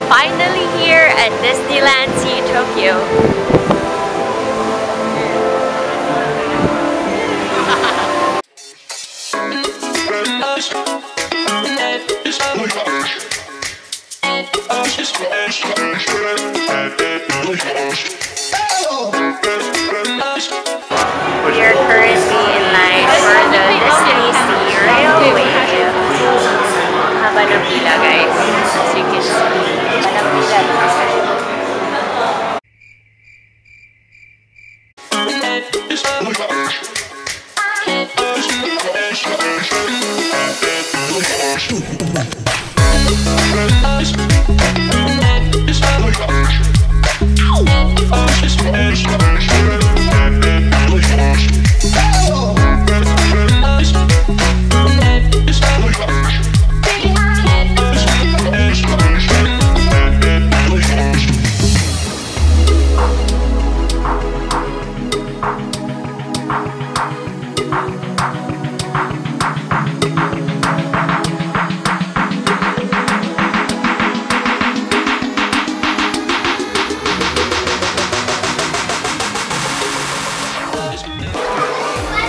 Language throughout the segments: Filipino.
Finally here at Disneyland Sea Tokyo. We are currently in line for the Disney Sea Railway. Haba ng pila, guys. As you can see. Haba ng pila.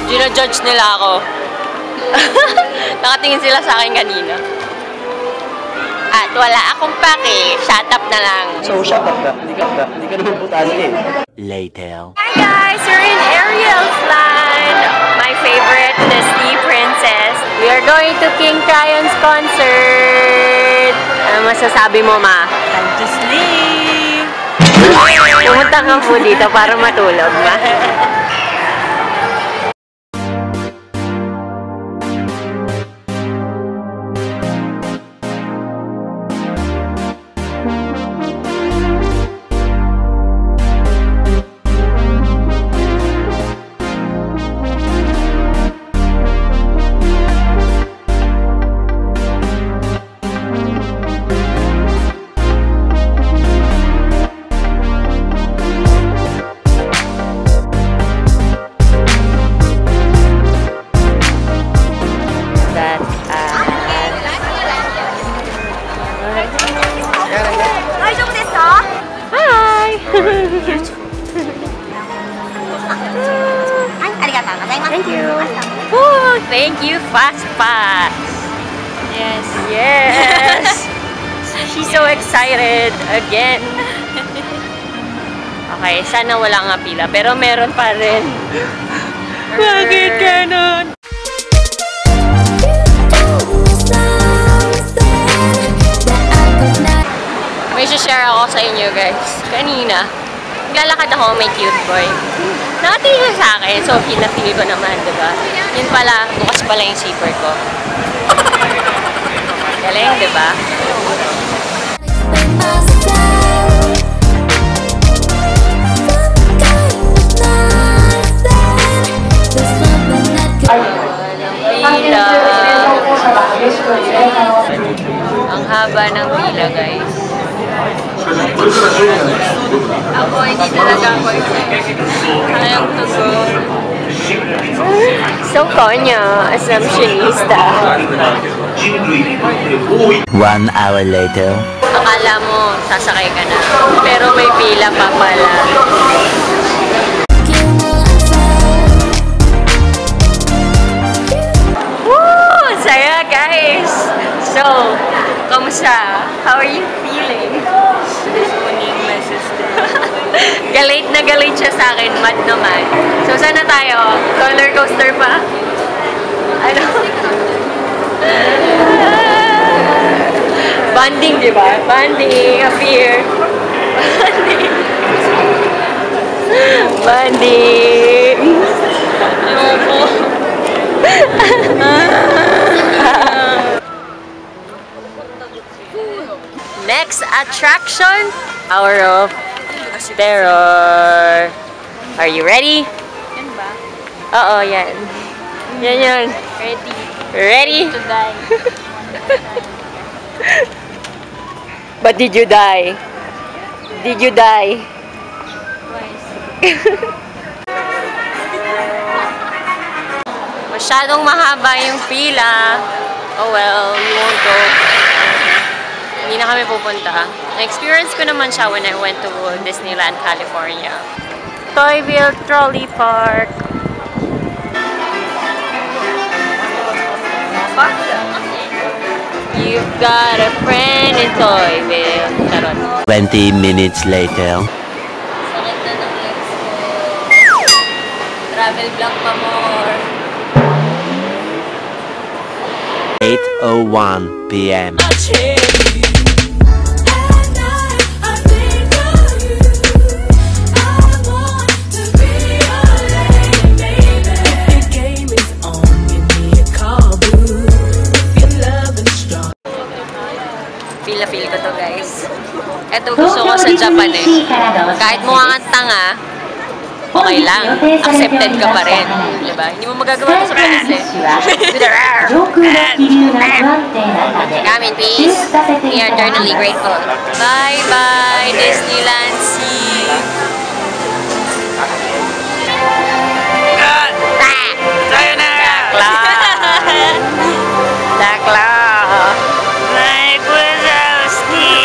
Gino-judge nila ako. Nakatingin sila sa akin kanina. At wala akong pake. Shut up na lang. So, shut up ka. Hindi ka naman putali eh. Later. Hi guys! We're in Ariel's Land. My favorite Disney princess. We are going to King Crayon's concert. Ano masasabi mo, ma? Time to sleep! Pumunta ka po dito para matulog, ma. Thank you. Ooh, thank you, Fast Pass. Yes. Yes. She's so excited again. Okay, sana wala nga pila, pero meron pa rin. Bakit ganon? May share ako sa inyo, guys. Kanina, naglalakad ako, may cute boy. Nakatingin sa akin, so pinapili ko naman, diba? Yun pala, bukas pala yung zipper ko. Galing, diba? Pila. Ang haba ng pila, guys. Ako, hindi talaga ako kayang tugo. So, Konya, assumptionista. 1 hour later. Akala mo, sasakay ka na. Pero may pila pa pala. Woo! Saya, guys! So, kamusta? How are you feeling? Disowning my sister. Galit na galit siya sa akin, mad naman. So, saan na tayo? Roller coaster pa? Ano? Bonding, di ba? Bonding, up here. Bonding. Bonding. Ayoko. Next attraction, Tower of Terror. Are you ready? Yan ba? Oo, yan. Yan yun. Ready. Ready? To die. But did you die? Did you die? Twice. Masyadong mahaba yung pila. Oh well, we won't go. Hindi na kami pupunta. Na-experience ko naman siya when I went to Disneyland, California. Toyville Trolley Park. You've got a friend in Toyville. Charot. 20 minutes later. Sakit na ng legs ko. Travel vlog pa more. 8:01 p.m. Feel na feel ko to, guys. Ito gusto ko sa Japan eh. Kahit mukha kang tanga, okay lang. Accepted ka pa rin. Diba? Hindi mo magagawa ito sa Pinas eh. Come in peace. We are eternally grateful. Bye-bye, Disneyland Sea. Dakla! Dakla! Mike Wazowski!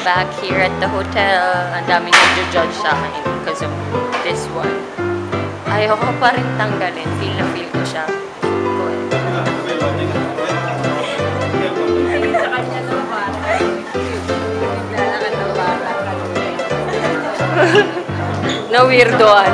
Back here at the hotel, ang daming nag-judge sa akin because of this one. Ayoko pa rin tanggalin. Feel na feel ko siya. Na weirdoan.